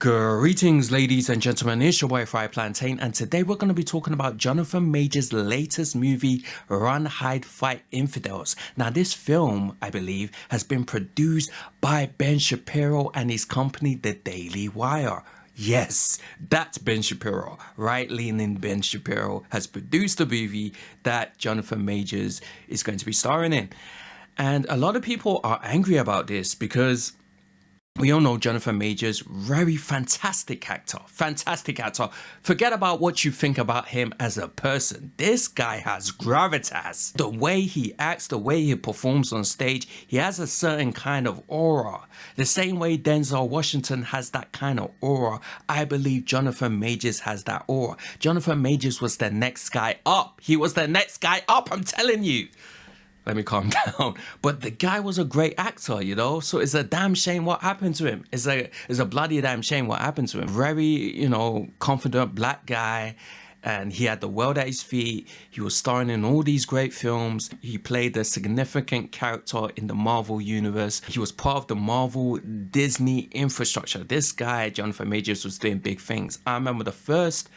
Greetings, ladies and gentlemen. It's your boy Fry Plantain, and today we're going to be talking about Jonathan Majors' latest movie, Run, Hide, Fight, Infidels. Now, this film, I believe, has been produced by Ben Shapiro and his company, The Daily Wire. Yes, that's Ben Shapiro. Right-leaning Ben Shapiro has produced a movie that Jonathan Majors is going to be starring in. And a lot of people are angry about this because we all know Jonathan Majors, very fantastic actor, fantastic actor. Forget about what you think about him as a person. This guy has gravitas. The way he acts, the way he performs on stage, he has a certain kind of aura. The same way Denzel Washington has that kind of aura, I believe Jonathan Majors has that aura. Jonathan Majors was the next guy up. He was the next guy up, I'm telling you. Let me calm down. But the guy was a great actor, you know? So it's a damn shame what happened to him. It's a bloody damn shame what happened to him. Very, confident black guy. And he had the world at his feet. He was starring in all these great films. He played a significant character in the Marvel universe. He was part of the Marvel Disney infrastructure. This guy, Jonathan Majors, was doing big things. I remember the first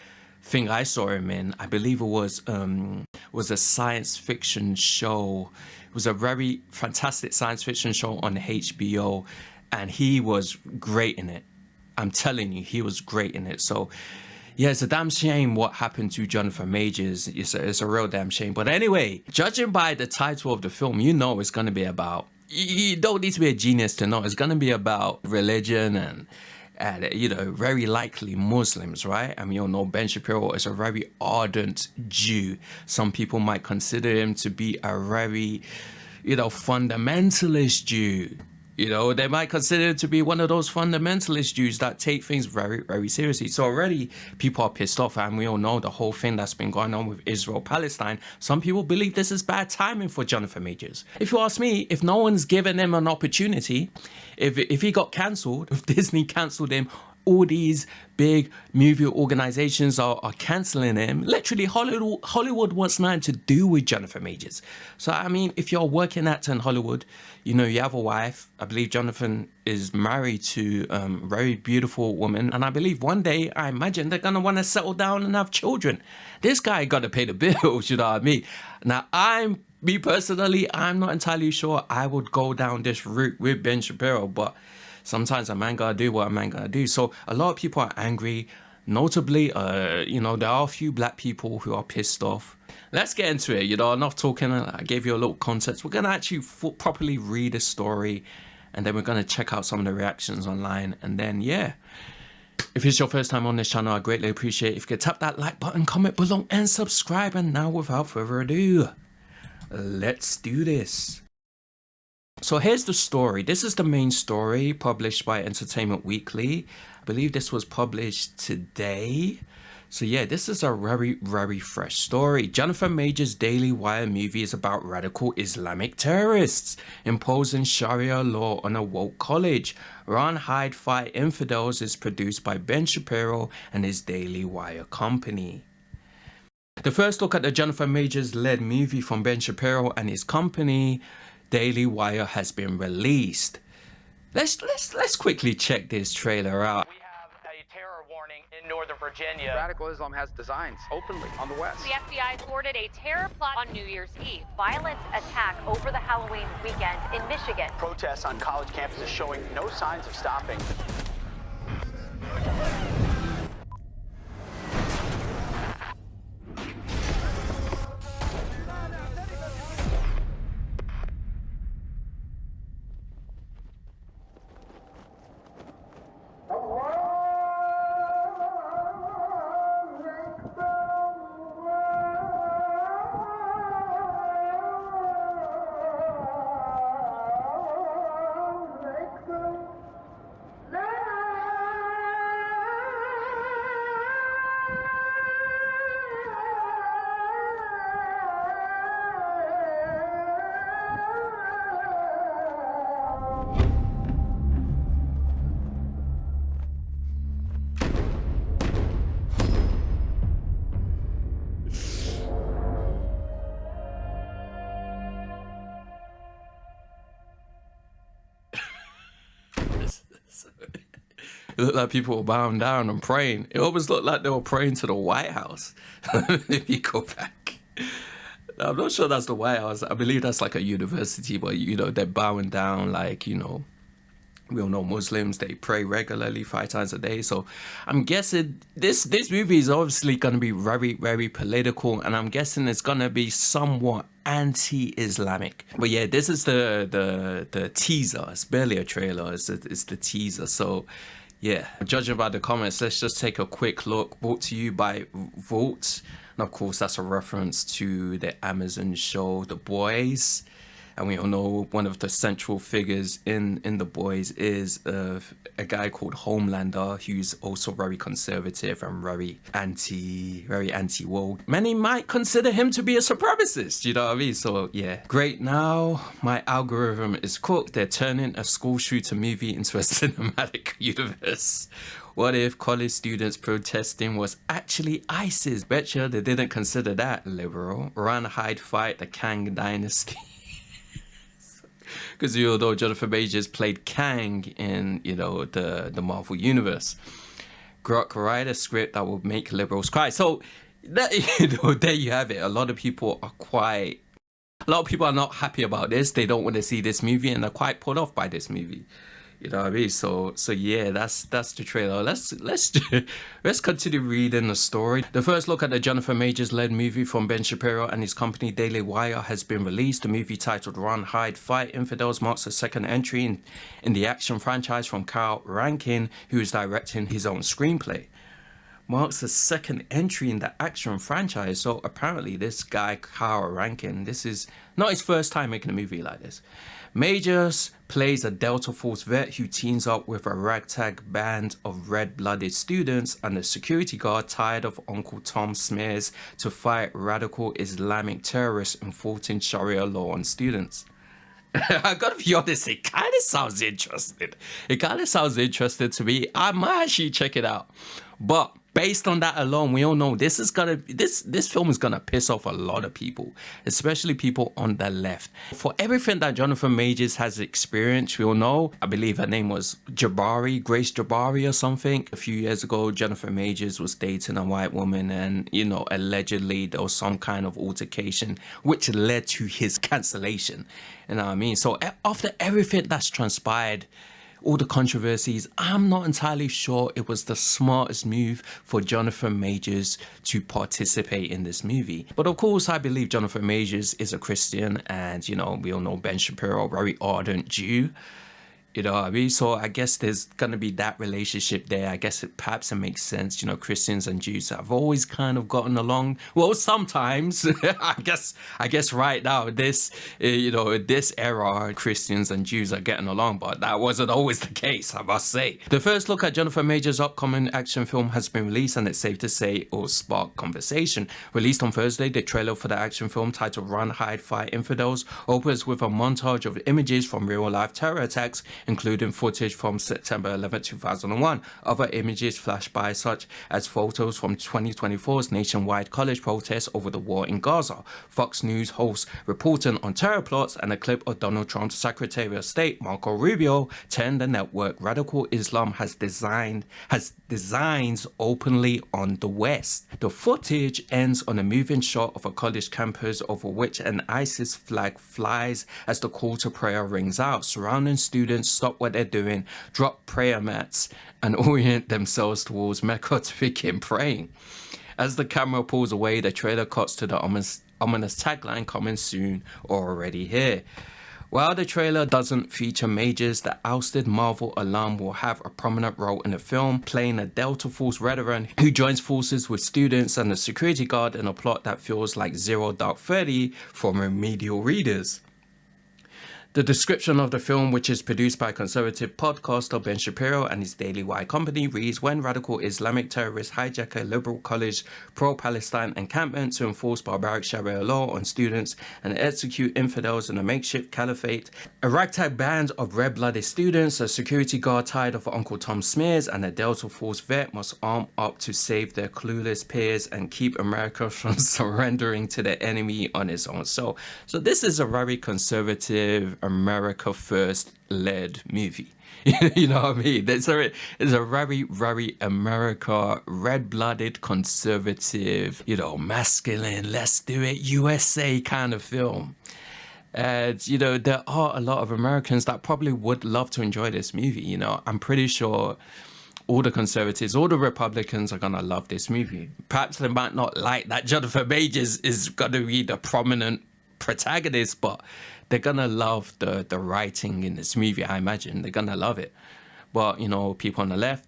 thing I saw him in, I believe it was a science fiction show. It was a very fantastic science fiction show on HBO, and he was great in it. I'm telling you, he was great in it. So yeah, it's a damn shame what happened to Jonathan Majors. It's a real damn shame. But anyway, judging by the title of the film, you know it's going to be about, you don't need to be a genius to know, it's going to be about religion and very likely Muslims, right? I mean, you know, Ben Shapiro is a very ardent Jew. Some people might consider him to be a very, fundamentalist Jew. You know, they might consider it to be one of those fundamentalist Jews that take things very, very seriously. So already people are pissed off, and we all know the whole thing that's been going on with Israel-Palestine. Some people believe this is bad timing for Jonathan Majors. If you ask me, if no one's given him an opportunity, if he got cancelled, if Disney cancelled him, all these big movie organizations are cancelling him. Literally, Hollywood wants nothing to do with Jonathan Majors. So, I mean, if you're a working actor in Hollywood, you have a wife. I believe Jonathan is married to a very beautiful woman. And I believe one day, I imagine they're going to want to settle down and have children. This guy got to pay the bills, you know what I mean? Now, me personally, I'm not entirely sure I would go down this route with Ben Shapiro, but sometimes a man gotta do what a man gotta do. So a lot of people are angry. Notably, there are a few black people who are pissed off. Let's get into it. Enough talking. I gave you a little context. We're gonna actually properly read the story, and then we're gonna check out some of the reactions online. And then, yeah. If it's your first time on this channel, I greatly appreciate it if you could tap that like button, comment below, and subscribe. And now, without further ado, let's do this. So here's the story. This is the main story published by Entertainment Weekly. I believe this was published today. So yeah, this is a very, very fresh story. Jonathan Majors' Daily Wire movie is about radical Islamic terrorists imposing Sharia law on a woke college. Run, Hide, Fight, Infidels is produced by Ben Shapiro and his Daily Wire company. The first look at the Jonathan Majors-led movie from Ben Shapiro and his company, Daily Wire, has been released. Let's quickly check this trailer out. We have a terror warning in Northern Virginia. Radical Islam has designs openly on the West. The FBI thwarted a terror plot on New Year's Eve. Violent attack over the Halloween weekend in Michigan. Protests on college campuses showing no signs of stopping. It looked like people were bowing down and praying. It almost looked like they were praying to the White House. If you go back. I'm not sure that's the White House. I believe that's like a university, but you know, they're bowing down like, you know, we all know Muslims, they pray regularly 5 times a day. So I'm guessing this movie is obviously going to be very, very political, and I'm guessing it's going to be somewhat anti-Islamic. But yeah, this is the teaser. It's barely a trailer, it's the teaser. So yeah, judging by the comments, let's just take a quick look. Brought to you by Volt. And of course, that's a reference to the Amazon show The Boys. And we all know one of the central figures in The Boys is a guy called Homelander, who's also very conservative and very anti-woke. Many might consider him to be a supremacist, you know what I mean? So yeah, great. Now my algorithm is cooked. They're turning a school shooter movie into a cinematic universe. What if college students protesting was actually ISIS? Betcha they didn't consider that liberal. Run, hide, fight, the Kang dynasty. Because you know Jonathan Majors played Kang in, you know, the Marvel Universe. Grok, write a script that will make liberals cry. So that, you know, there you have it. A lot of people are not happy about this. They don't want to see this movie, and they're quite put off by this movie. You know what I mean? So yeah, that's the trailer. Let's continue reading the story. The first look at the Jonathan Majors-led movie from Ben Shapiro and his company Daily Wire has been released. The movie, titled Run, Hide, Fight Infidels, marks a second entry in the action franchise from Kyle Rankin, who is directing his own screenplay. Marks a second entry in the action franchise. So apparently this guy, Kyle Rankin, this is not his first time making a movie like this. Majors plays a Delta Force vet who teams up with a ragtag band of red-blooded students and a security guard tired of Uncle Tom smears to fight radical Islamic terrorists enforcing Sharia law on students. I gotta be honest, it kind of sounds interesting. It kind of sounds interesting to me. I might actually check it out. But based on that alone, we all know this film is gonna piss off a lot of people, especially people on the left. For everything that Jonathan Majors has experienced, we all know, I believe her name was Grace Jabari or something. A few years ago, Jonathan Majors was dating a white woman, and you know, allegedly there was some kind of altercation which led to his cancellation. You know what I mean? So after everything that's transpired, all the controversies, I'm not entirely sure it was the smartest move for Jonathan Majors to participate in this movie. But of course, I believe Jonathan Majors is a Christian, and you know, we all know Ben Shapiro, a very ardent Jew. You know what I mean? So I guess there's gonna be that relationship there. I guess perhaps it makes sense. You know, Christians and Jews have always kind of gotten along. Well, sometimes. I guess right now, this era, Christians and Jews are getting along, but that wasn't always the case, I must say. The first look at Jonathan Majors' upcoming action film has been released, and it's safe to say it will spark conversation. Released on Thursday, the trailer for the action film, titled Run, Hide, Fight Infidels, opens with a montage of images from real-life terror attacks, including footage from September 11, 2001. Other images flash by, such as photos from 2024's nationwide college protests over the war in Gaza, Fox News hosts reporting on terror plots, and a clip of Donald Trump's Secretary of State Marco Rubio telling the network radical Islam has designs openly on the West. The footage ends on a moving shot of a college campus over which an ISIS flag flies as the call to prayer rings out. Surrounding students stop what they're doing, drop prayer mats, and orient themselves towards Mecca to begin praying. As the camera pulls away, the trailer cuts to the ominous tagline, "Coming soon or already here." While the trailer doesn't feature Majors, the ousted Marvel alum will have a prominent role in the film, playing a Delta Force veteran who joins forces with students and a security guard in a plot that feels like Zero Dark 30 for remedial readers. The description of the film, which is produced by conservative podcaster Ben Shapiro and his Daily Wire company, reads: when radical Islamic terrorists hijack a liberal college pro-Palestine encampment to enforce barbaric Sharia law on students and execute infidels in a makeshift caliphate, a ragtag band of red-blooded students, a security guard tired of Uncle Tom smears, and a Delta Force vet must arm up to save their clueless peers and keep America from surrendering to the enemy on its own. So this is a very conservative America First led movie. You know what I mean? It's a very, very America, red-blooded, conservative, masculine, let's do it, USA kind of film. And, there are a lot of Americans that probably would love to enjoy this movie. I'm pretty sure all the conservatives, all the Republicans are going to love this movie. Perhaps they might not like that Jonathan Majors is going to be the prominent protagonist, but they're going to love the writing in this movie, I imagine. They're going to love it. But, people on the left,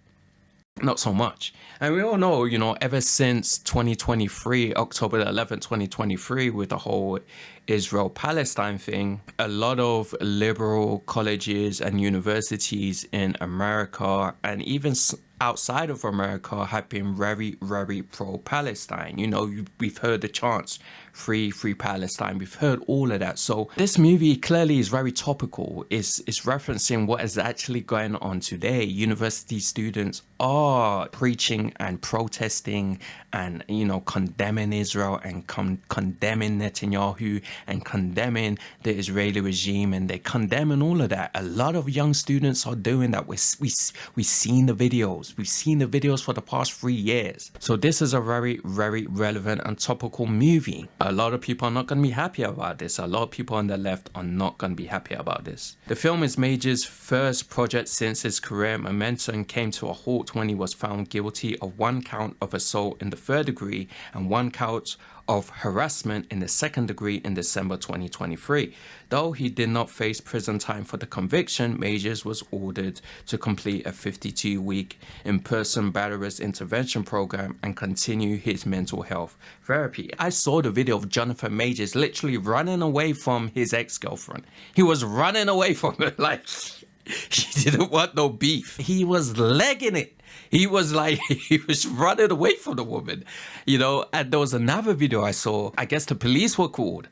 not so much. And we all know, ever since 2023, October 11th, 2023, with the whole Israel-Palestine thing, a lot of liberal colleges and universities in America and even outside of America have been very, very pro-Palestine. We've heard the chants, free Palestine. We've heard all of that. So this movie clearly is very topical. It's referencing what is actually going on today. University students are preaching and protesting and, condemning Israel and condemning Netanyahu and condemning the Israeli regime, and they're condemning all of that. A lot of young students are doing that. We've seen the videos. We've seen the videos for the past 3 years. So this is a very, very relevant and topical movie. A lot of people are not going to be happy about this. A lot of people on the left are not going to be happy about this. The film is Majors' first project since his career momentum came to a halt when he was found guilty of 1 count of assault in the 3rd degree and 1 count of harassment in the 2nd degree in December 2023. Though he did not face prison time for the conviction, Majors was ordered to complete a 52-week in-person batterers intervention program and continue his mental health therapy. I saw the video of Jonathan Majors literally running away from his ex-girlfriend. He was running away from her like he didn't want no beef. He was legging it. He was running away from the woman, and there was another video I saw. I guess the police were called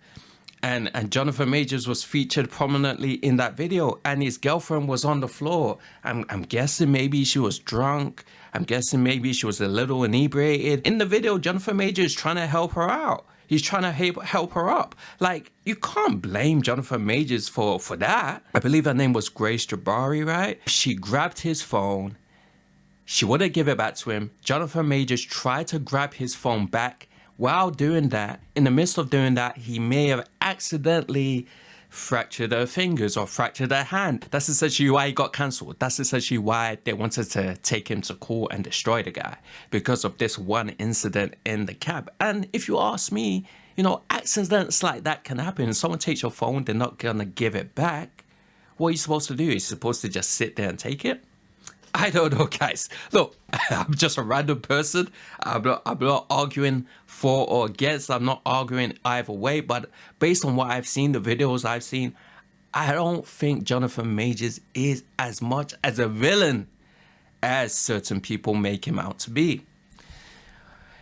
and Jonathan Majors was featured prominently in that video, and his girlfriend was on the floor. I'm guessing maybe she was drunk. I'm guessing maybe she was a little inebriated. In the video, Jonathan Majors is trying to help her out. He's trying to help her up. Like, you can't blame Jonathan Majors for that. I believe her name was Grace Jabari, right? She grabbed his phone. She wouldn't give it back to him. Jonathan Majors tried to grab his phone back. While doing that, in the midst of doing that, he may have accidentally fractured her fingers or fractured her hand. That's essentially why he got cancelled. That's essentially why they wanted to take him to court and destroy the guy, because of this one incident in the cab. And if you ask me, accidents like that can happen. Someone takes your phone, they're not gonna give it back. What are you supposed to do? You're supposed to just sit there and take it? I don't know, guys. Look, I'm just a random person. I'm not arguing for or against. I'm not arguing either way. But based on what I've seen, the videos I've seen, I don't think Jonathan Majors is as much as a villain as certain people make him out to be.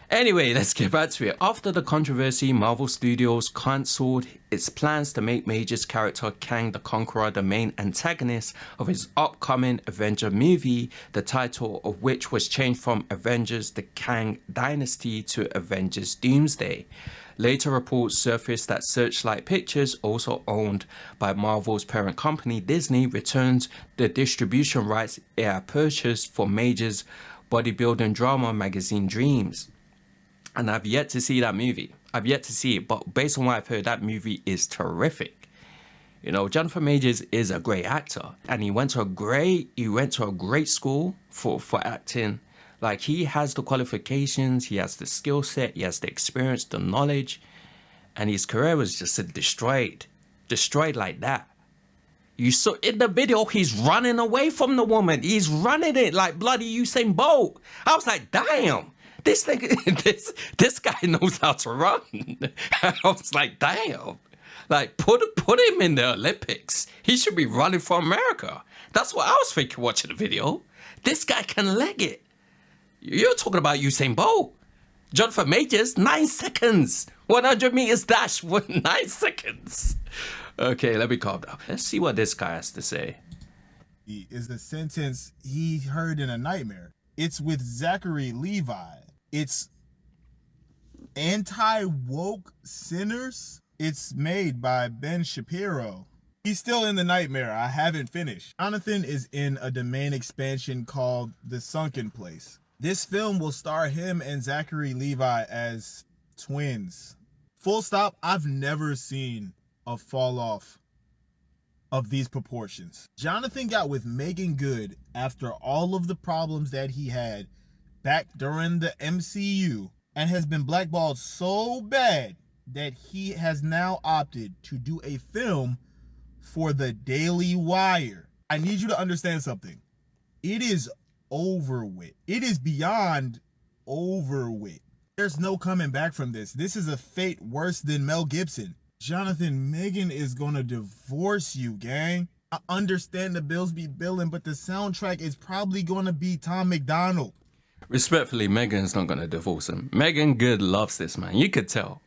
Anyway, let's get back to it. After the controversy, Marvel Studios cancelled its plans to make Majors' character Kang the Conqueror the main antagonist of his upcoming Avenger movie, the title of which was changed from Avengers The Kang Dynasty to Avengers Doomsday. Later reports surfaced that Searchlight Pictures, also owned by Marvel's parent company Disney, returned the distribution rights it had purchased for Majors' bodybuilding drama magazine Dreams. And I've yet to see that movie. I've yet to see it, but based on what I've heard, that movie is terrific. Jonathan Majors is a great actor, and he went to a great school for acting. Like, he has the qualifications, he has the skill set, he has the experience, the knowledge, and his career was just destroyed like that. You saw in the video, he's running away from the woman. He's running it like bloody Usain Bolt. I was like, damn. This guy knows how to run. I was like, damn. Like, put him in the Olympics. He should be running for America. That's what I was thinking watching the video. This guy can leg it. You're talking about Usain Bolt. Jonathan Majors, 9 seconds. 100 meters dash, 9 seconds. Okay, let me calm down. Let's see what this guy has to say. Is the sentence he heard in a nightmare. It's with Zachary Levi. It's anti-woke sinners. It's made by Ben Shapiro. He's still in the nightmare. I haven't finished. Jonathan is in a domain expansion called The Sunken Place. This film will star him and Zachary Levi as twins. Full stop, I've never seen a fall off of these proportions. Jonathan got with Megan Good after all of the problems that he had back during the MCU and has been blackballed so bad that he has now opted to do a film for the Daily Wire. I need you to understand something. It is over with. It is beyond over with. There's no coming back from this. This is a fate worse than Mel Gibson. Jonathan, Megan is gonna divorce you, gang. I understand the bills be billing, but the soundtrack is probably gonna be Tom McDonald. Respectfully, Megan's not gonna divorce him. Megan Good loves this man. You could tell.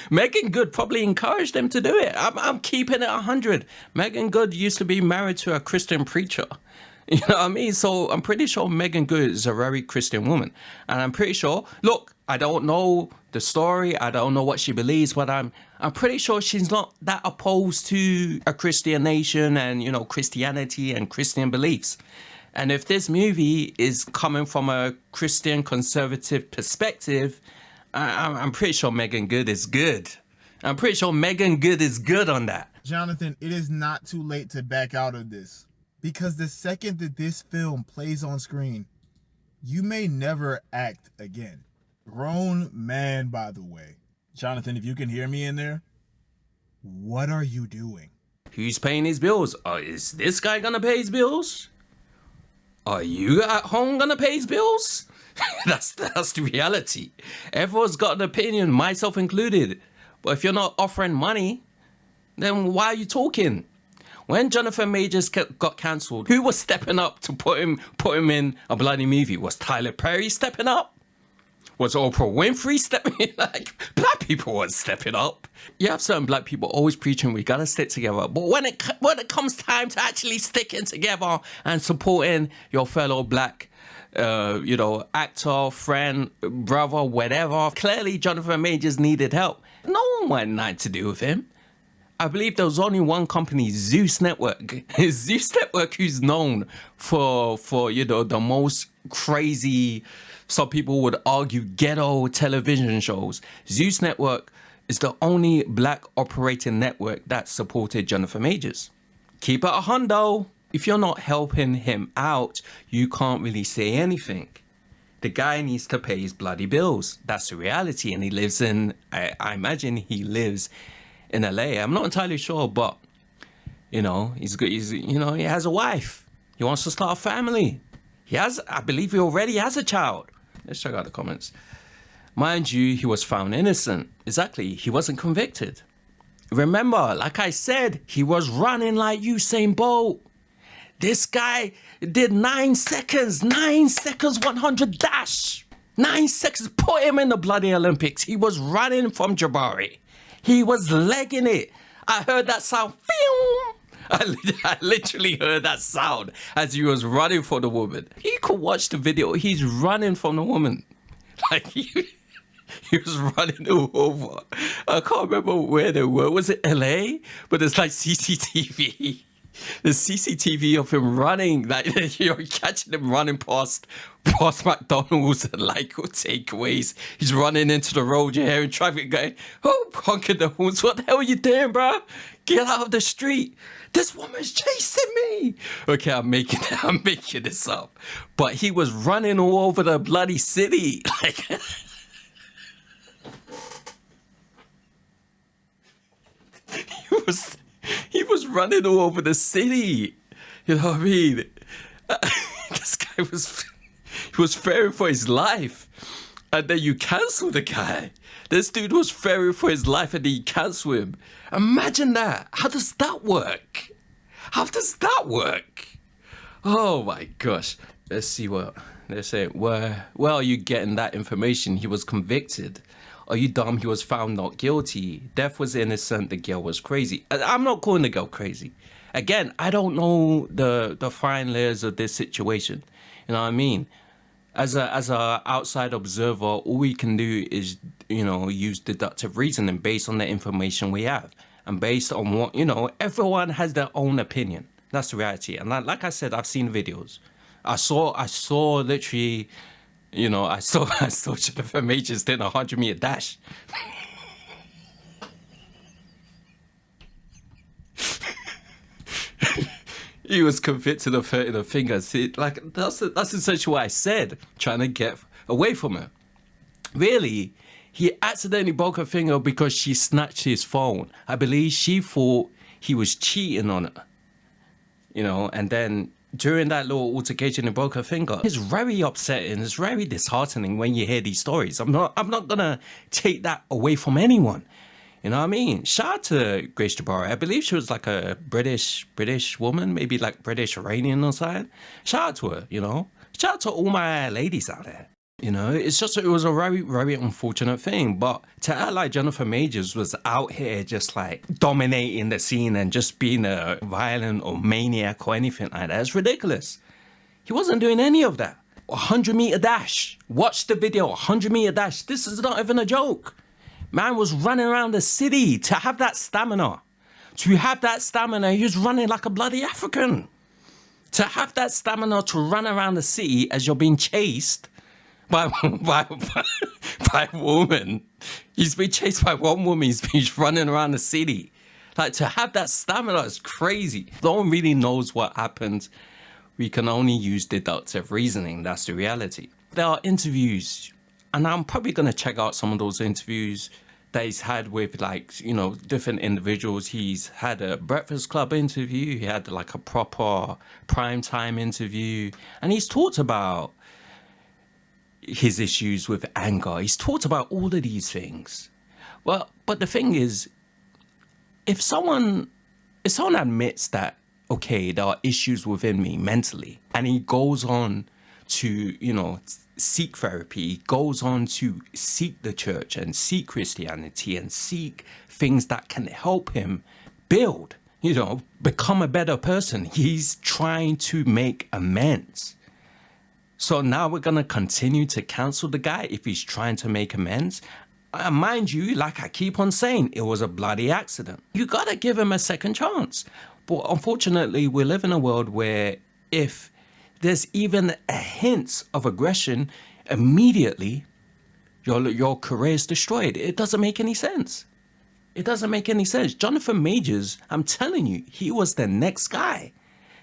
Megan Good probably encouraged them to do it. I'm keeping it 100. Megan Good used to be married to a Christian preacher. You know what I mean? So I'm pretty sure Megan Good is a very Christian woman. And I'm pretty sure, look, I don't know the story. I don't know what she believes, but I'm pretty sure she's not that opposed to a Christian nation and, you know, Christianity and Christian beliefs. And if this movie is coming from a Christian conservative perspective, I'm pretty sure Megan Good is good. I'm pretty sure Megan Good is good on that. Jonathan, it is not too late to back out of this. Because the second that this film plays on screen, you may never act again. Grown man, by the way. Jonathan, if you can hear me in there, what are you doing? Who's paying his bills? Is this guy gonna pay his bills? Are you at home gonna pay his bills? That's the reality. Everyone's got an opinion, myself included. But if you're not offering money, then why are you talking? When Jonathan Majors got cancelled, who was stepping up to put him in a bloody movie? Was Tyler Perry stepping up? Was Oprah Winfrey stepping in? Like, black people weren't stepping up. You have certain black people always preaching we gotta stick together. But when it comes time to actually sticking together and supporting your fellow black actor, friend, brother, whatever, clearly Jonathan Majors needed help. No one wanted nothing to do with him. I believe there was only one company, Zeus Network. Zeus Network, who's known for the most crazy, some people would argue, ghetto television shows. Zeus Network is the only black operating network that supported Jonathan Majors. Keep it a hundo. If you're not helping him out, you can't really say anything. The guy needs to pay his bloody bills. That's the reality. And he lives in, I imagine he lives in LA. I'm not entirely sure, but he's good. He has a wife. He wants to start a family. I believe he already has a child. Let's check out the comments. Mind you, he was found innocent. Exactly. He wasn't convicted. Remember, like I said, he was running like Usain Bolt. This guy did 9 seconds, 100 dash. 9 seconds, put him in the bloody Olympics. He was running from Jabari. He was legging it. I heard that sound. I literally heard that sound as he was running for the woman. You could watch the video. He's running from the woman. Like he was running over. I can't remember where they were. Was it LA? But there's like CCTV. There's CCTV of him running, like you're catching him running past McDonald's and like takeaways. He's running into the road. You're hearing traffic going, oh, honking the horns. What the hell are you doing, bro? Get out of the street. This woman's chasing me. Okay, I'm making this up. But he was running all over the bloody city. Like he was running all over the city. You know what I mean? This guy was fearing for his life. And then you cancel the guy. This dude was fearing for his life and then you cancel him. Imagine that. How does that work? How does that work? Oh my gosh. Let's see what they say. Where are you getting that information? He was convicted. Are you dumb? He was found not guilty. Death was innocent. The girl was crazy. I'm not calling the girl crazy. Again, I don't know the fine layers of this situation. You know what I mean? As a outside observer, all we can do is, use deductive reasoning based on the information we have. and based on what, everyone has their own opinion. That's the reality. And like I said, I've seen videos. I saw literally, I saw Jennifer Majors doing a 100-meter dash. He was convicted of hurting her fingers. That's essentially what I said, trying to get away from her. Really, he accidentally broke her finger because she snatched his phone. I believe she thought he was cheating on her. And then during that little altercation, he broke her finger. It's very upsetting. It's very disheartening when you hear these stories. I'm not gonna take that away from anyone. You know what I mean? Shout out to Grace Jabari. I believe she was like a British woman, maybe like British Iranian or something. Shout out to her, Shout out to all my ladies out there. It was a very, very unfortunate thing. But to act like Jennifer Majors was out here just like dominating the scene and just being a violent or maniac or anything like that, it's ridiculous. He wasn't doing any of that. 100-meter dash. Watch the video, 100-meter dash. This is not even a joke. Man was running around the city to have that stamina. He was running like a bloody African. To have that stamina to run around the city as you're being chased by a woman. He's been chased by one woman. He's running around the city. Like, to have that stamina is crazy. No one really knows what happened. We can only use deductive reasoning. That's the reality. There are interviews, and I'm probably going to check out some of those interviews that he's had with, like, different individuals. He's had a Breakfast Club interview. He had like a proper primetime interview. And he's talked about his issues with anger. He's talked about all of these things. Well, but the thing is, if someone admits that, okay, there are issues within me mentally, and he goes on to, seek therapy, he goes on to seek the church and seek Christianity and seek things that can help him build, become a better person. He's trying to make amends. So now we're going to continue to cancel the guy if he's trying to make amends. Mind you, like I keep on saying, it was a bloody accident. You got to give him a second chance. But unfortunately, we live in a world where if there's even a hint of aggression, immediately your career is destroyed. It doesn't make any sense. It doesn't make any sense. Jonathan Majors, I'm telling you, he was the next guy.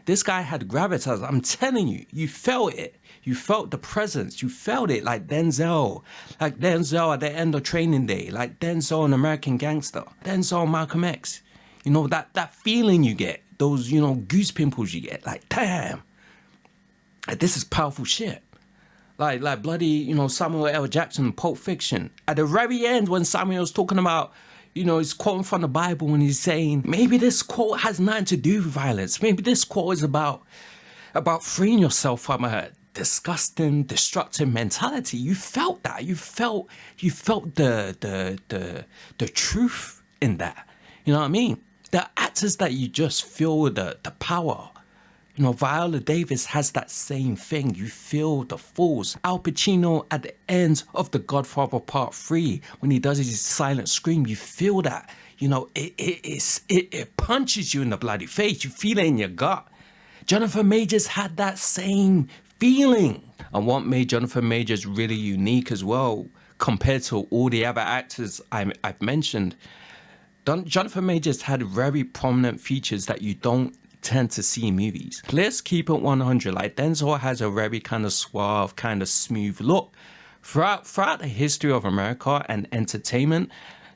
This guy had gravitas. I'm telling you, you felt it. You felt the presence. You felt it like Denzel at the end of Training Day, like Denzel in American Gangster, Denzel Malcolm X. That feeling you get, those, goose pimples you get, like, damn, this is powerful shit. Like bloody, Samuel L. Jackson, Pulp Fiction. At the very end, when Samuel's talking about, he's quoting from the Bible and he's saying, maybe this quote has nothing to do with violence. Maybe this quote is about freeing yourself from a disgusting, destructive mentality. You felt that. You felt the truth in that. You know what I mean? The actors that you just feel the power. Viola Davis has that same thing. You feel the force. Al Pacino at the end of The Godfather Part 3, when he does his silent scream, you feel that. It punches you in the bloody face. You feel it in your gut. Jennifer Majors had that same feeling. And what made Jennifer Majors really unique as well, compared to all the other actors I've mentioned, Jennifer Majors had very prominent features that you don't tend to see in movies. Let's keep it 100. Like, Denzel has a very kind of suave, kind of smooth look. Throughout the history of America and entertainment,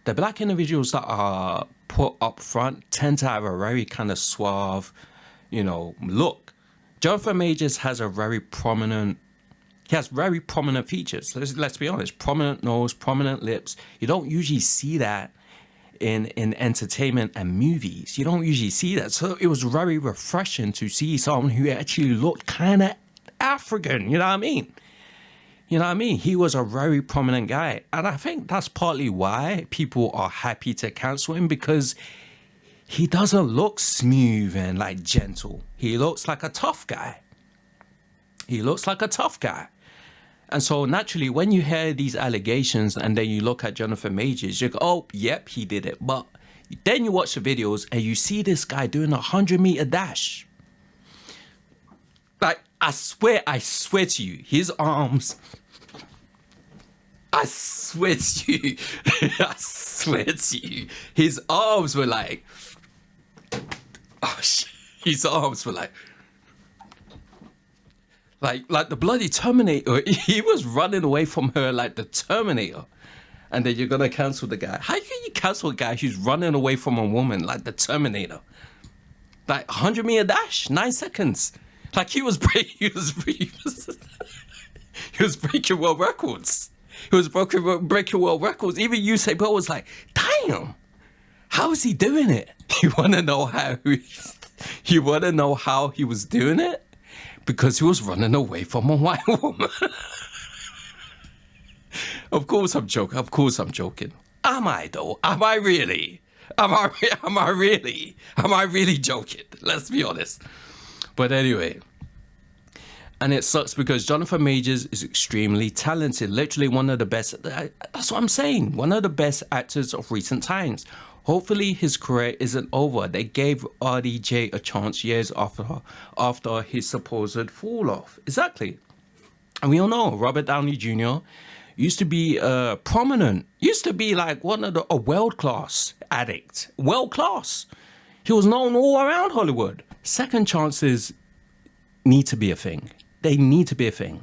the black individuals that are put up front tend to have a very kind of suave, look. Jennifer Majors has very prominent features. Let's be honest. Prominent nose, prominent lips. You don't usually see that in entertainment and movies. You don't usually see that. So it was very refreshing to see someone who actually looked kind of African. You know what I mean? He was a very prominent guy. And I think that's partly why people are happy to cancel him, because he doesn't look smooth and like gentle. He looks like a tough guy. And so naturally, when you hear these allegations and then you look at Jennifer Majors, you go, oh, yep, he did it. But Then you watch the videos and you see this guy doing a 100-meter dash. Like, I swear to you, his arms, I swear to you, I swear to you, his arms were like, oh shit, his arms were like the bloody Terminator. He was running away from her like the Terminator. And then you're gonna cancel the guy. How can you cancel a guy who's running away from a woman like the Terminator? Like 100-meter dash, 9 seconds. Like he was breaking world records. He was breaking world records. Even Usain Bolt was like, damn, how is he doing it? You wanna know how he was doing it? Because he was running away from a white woman. Of course I'm joking. Am I though? Am I really joking? Let's be honest. But anyway, and it sucks because Jonathan Majors is extremely talented. Literally one of the best. That's what I'm saying. One of the best actors of recent times. Hopefully his career isn't over. They gave RDJ a chance years after his supposed fall off. Exactly. And we all know Robert Downey Jr. used to be prominent, used to be like a world-class addict. World-class. He was known all around Hollywood. Second chances need to be a thing. They need to be a thing.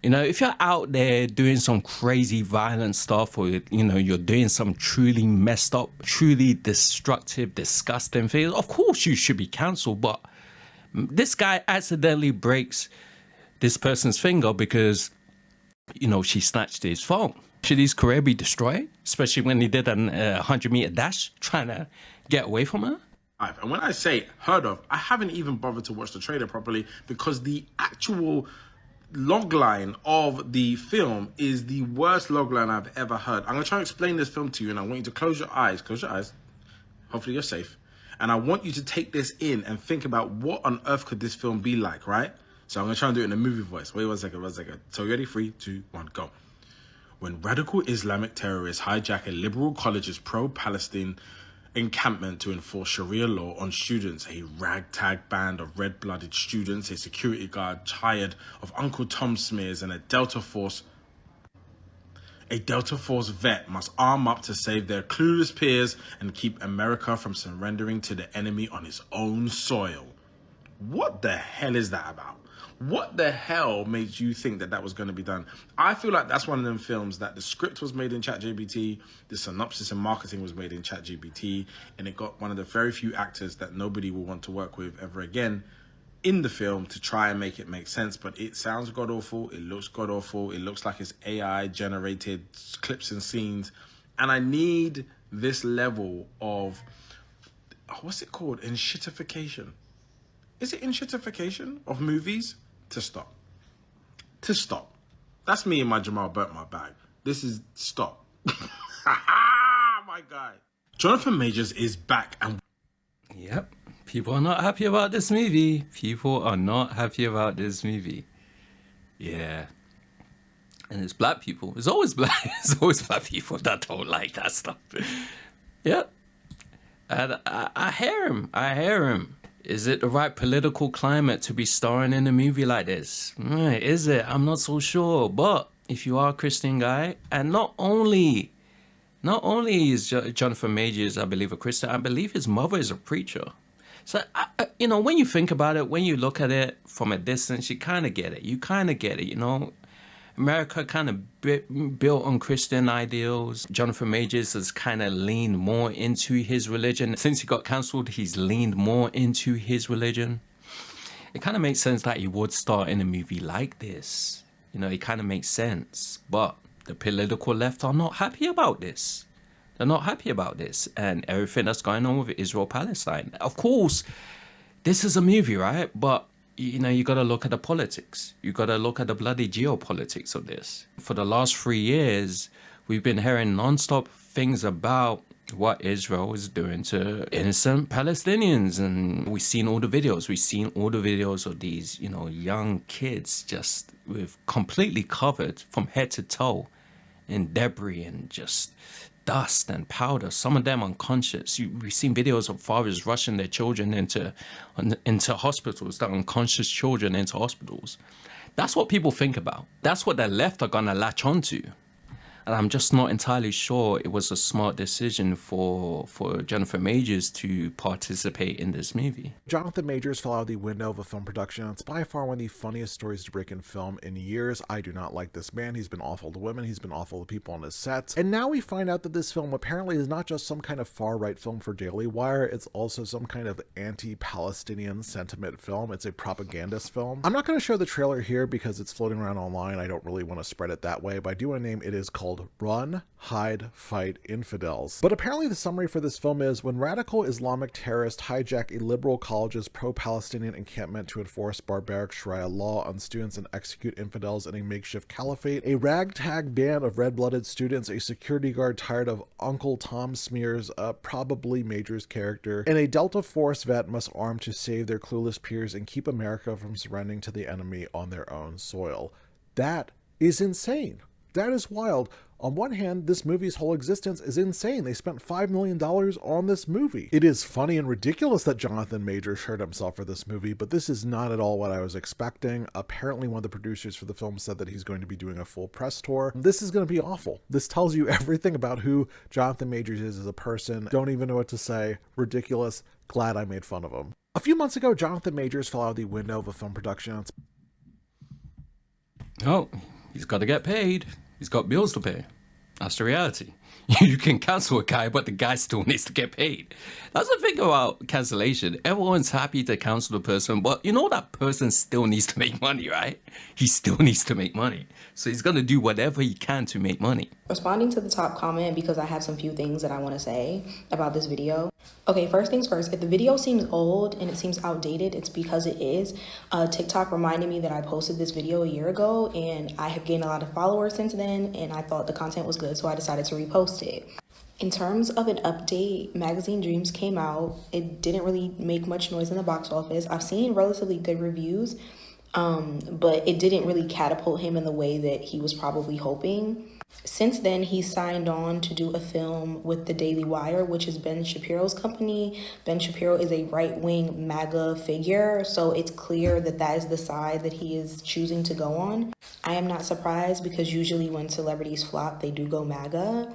You know, if you're out there doing some crazy violent stuff, or, you know, you're doing some truly messed up, truly destructive, disgusting things, of course you should be cancelled. But this guy accidentally breaks this person's finger because, you know, she snatched his phone. Should his career be destroyed? Especially when he did a 100-meter dash trying to get away from her? And when I say heard of, I haven't even bothered to watch the trailer properly because the actual logline of the film is the worst logline I've ever heard. I'm going to try and explain this film to you, and I want you to close your eyes. Hopefully you're safe. And I want you to take this in and think about what on earth could this film be like, right? So I'm going to try and do it in a movie voice. Wait 1 second. So you ready? 3, 2, 1, go. When radical Islamic terrorists hijack a liberal college's pro-Palestine encampment to enforce Sharia law on students, a ragtag band of red-blooded students, a security guard hired of Uncle Tom smears, and a Delta Force vet must arm up to save their clueless peers and keep America from surrendering to the enemy on its own soil. What the hell is that about? What the hell made you think that was going to be done? I feel like that's one of them films that the script was made in ChatGPT, the synopsis and marketing was made in ChatGPT, and it got one of the very few actors that nobody will want to work with ever again in the film to try and make it make sense. But it sounds god-awful, it looks god-awful, it looks like it's AI-generated clips and scenes, and I need this level of, what's it called, enshittification? Is it enshittification of movies? To stop. That's me and my Jamal burnt my bag. This is stop. My guy. Jonathan Majors is back and... Yep. People are not happy about this movie. Yeah. And it's black people. It's always black people that don't like that stuff. Yep. And I hear him. Is it the right political climate to be starring in a movie like this? Is it? I'm not so sure. But if you are a Christian guy, and not only is Jonathan Majors, I believe, a Christian, I believe his mother is a preacher. So, you know, when you think about it, when you look at it from a distance, you kind of get it. You know. America kind of built on Christian ideals. Jonathan Majors has kind of leaned more into his religion. Since he got cancelled, he's leaned more into his religion. It kind of makes sense that he would star in a movie like this. You know, it kind of makes sense. But the political left are not happy about this. They're not happy about this and everything that's going on with Israel-Palestine. Of course, this is a movie, right? But you know, you got to look at the politics. You got to look at the bloody geopolitics of this. For the last 3 years, we've been hearing non-stop things about what Israel is doing to innocent Palestinians. And we've seen all the videos. We've seen all the videos of these, you know, young kids just with completely covered from head to toe in debris and just dust and powder. Some of them unconscious. We've seen videos of fathers rushing their children into hospitals, the unconscious children into hospitals. That's what people think about. That's what the left are gonna latch onto. And I'm just not entirely sure it was a smart decision for Jonathan Majors to participate in this movie. Jonathan Majors fell out of the window of a film production. It's by far one of the funniest stories to break in film in years. I do not like this man. He's been awful to women. He's been awful to people on his sets. And now we find out that this film apparently is not just some kind of far-right film for Daily Wire. It's also some kind of anti-Palestinian sentiment film. It's a propagandist film. I'm not going to show the trailer here because it's floating around online. I don't really want to spread it that way, but I do want to name it is called Run, Hide, Fight Infidels. But apparently the summary for this film is when radical Islamic terrorists hijack a liberal college's pro-Palestinian encampment to enforce barbaric Sharia law on students and execute infidels in a makeshift caliphate, a ragtag band of red-blooded students, a security guard tired of Uncle Tom smears, probably Major's character, and a Delta Force vet must arm to save their clueless peers and keep America from surrendering to the enemy on their own soil. That is insane. That is wild. On one hand, this movie's whole existence is insane. They spent $5 million on this movie. It is funny and ridiculous that Jonathan Majors hurt himself for this movie, but this is not at all what I was expecting. Apparently, one of the producers for the film said that he's going to be doing a full press tour. This is going to be awful. This tells you everything about who Jonathan Majors is as a person. Don't even know what to say. Ridiculous. Glad I made fun of him. A few months ago, Jonathan Majors fell out of the window of a film production. Oh, he's got to get paid. He's got bills to pay. That's the reality. You can cancel a guy, but the guy still needs to get paid. That's the thing about cancellation. Everyone's happy to cancel the person, but you know that person still needs to make money, right? He still needs to make money. So he's going to do whatever he can to make money. Responding to the top comment because I have some few things that I want to say about this video. Okay, first things first, if the video seems old and it seems outdated, it's because it is. TikTok reminded me that I posted this video a year ago and I have gained a lot of followers since then and I thought the content was good, so I decided to repost it. In terms of an update, Magazine Dreams came out. It didn't really make much noise in the box office. I've seen relatively good reviews, but it didn't really catapult him in the way that he was probably hoping. Since then, he signed on to do a film with the Daily Wire, which is Ben Shapiro's company. Ben Shapiro is a right-wing MAGA figure, so it's clear that that is the side that he is choosing to go on. I am not surprised because usually when celebrities flop, they do go MAGA.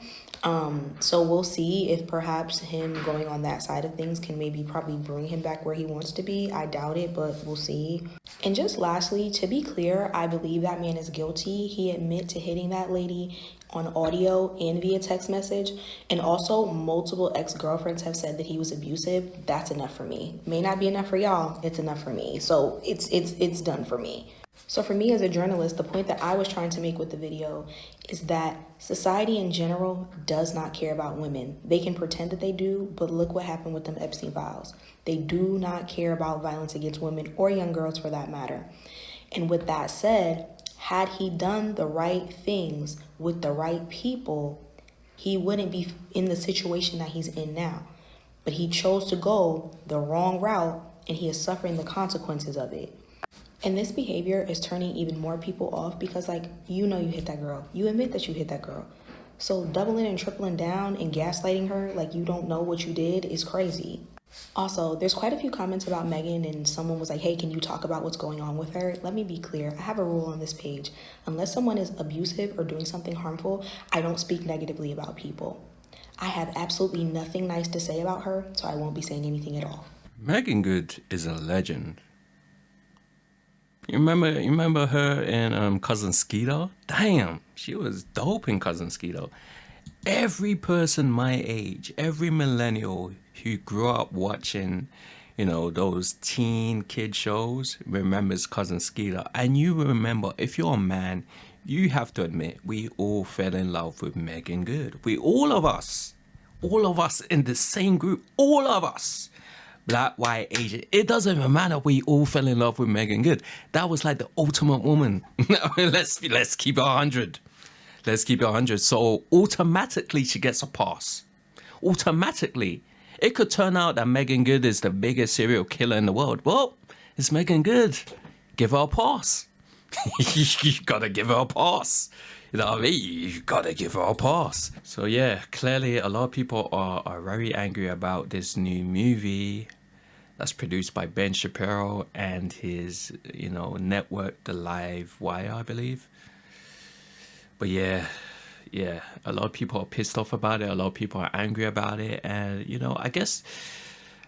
So we'll see if perhaps him going on that side of things can maybe probably bring him back where he wants to be. I doubt it, but we'll see. And just lastly, to be clear, I believe that man is guilty. He admitted to hitting that lady on audio and via text message. And also multiple ex-girlfriends have said that he was abusive. That's enough for me. May not be enough for y'all. It's enough for me. So it's done for me. So for me as a journalist, the point that I was trying to make with the video is that society in general does not care about women. They can pretend that they do, but look what happened with them Epstein files. They do not care about violence against women or young girls for that matter. And with that said, had he done the right things with the right people, he wouldn't be in the situation that he's in now. But he chose to go the wrong route and he is suffering the consequences of it. And this behavior is turning even more people off because, like, you know you hit that girl. You admit that you hit that girl. So doubling and tripling down and gaslighting her like you don't know what you did is crazy. Also, there's quite a few comments about Megan and someone was like, hey, can you talk about what's going on with her? Let me be clear. I have a rule on this page. Unless someone is abusive or doing something harmful, I don't speak negatively about people. I have absolutely nothing nice to say about her, so I won't be saying anything at all. Megan Good is a legend. You remember her in Cousin Skeeter? Damn, she was dope in Cousin Skeeter. Every person my age, every millennial who grew up watching, you know, those teen kid shows remembers Cousin Skeeter. And you remember, if you're a man, you have to admit, we all fell in love with Megan Good. All of us in the same group, all of us. Black, white, Asian, it doesn't even matter. We all fell in love with Megan Good. That was like the ultimate woman. Let's keep it 100. Let's keep it 100. So automatically she gets a pass. Automatically. It could turn out that Megan Good is the biggest serial killer in the world. Well, it's Megan Good. Give her a pass. You gotta give her a pass. You know what I mean? You gotta give her a pass. So yeah, clearly a lot of people are very angry about this new movie that's produced by Ben Shapiro and his, network, The Live Wire, I believe. But yeah, a lot of people are pissed off about it. A lot of people are angry about it, and I guess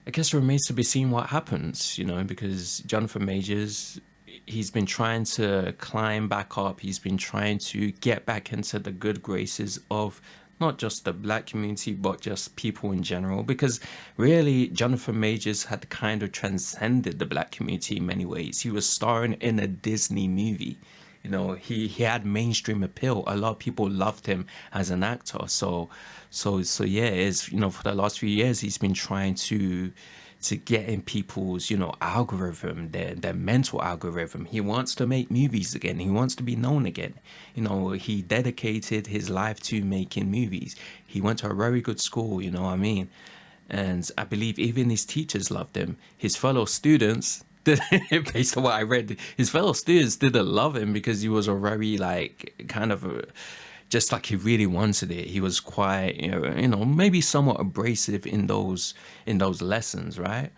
it remains to be seen what happens. Because Jonathan Majors, he's been trying to climb back up. He's been trying to get back into the good graces of not just the black community, but just people in general. Because really, Jonathan Majors had kind of transcended the black community in many ways. He was starring in a Disney movie. He had mainstream appeal. A lot of people loved him as an actor. So yeah, it's, for the last few years, he's been trying to get in people's, algorithm, their mental algorithm. He wants to make movies again. He wants to be known again. He dedicated his life to making movies. He went to a very good school, and I believe even his teachers loved him. His fellow students, based on what I read, his fellow students didn't love him because he was a very just like he really wanted it. He was quite, maybe somewhat abrasive in those lessons, right?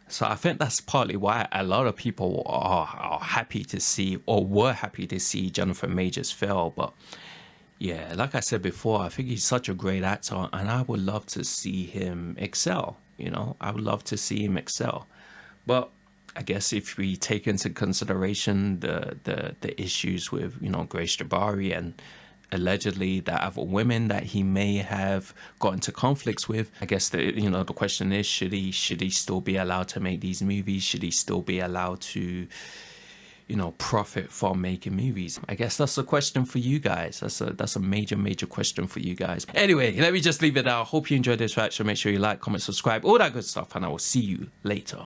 So I think that's partly why a lot of people are happy to see, or were happy to see, Jonathan Majors fail. But yeah, like I said before, I think he's such a great actor, and I would love to see him excel. I would love to see him excel. But I guess if we take into consideration the issues with Grace Jabari and allegedly the other women that he may have got into conflicts with, I guess the question is, should he still be allowed to make these movies? Should he still be allowed to profit from making movies? I guess that's a question for you guys. That's a major question for you guys. Anyway, let me just leave it there. I hope you enjoyed this reaction. Make sure you like, comment, subscribe, all that good stuff, and I will see you later.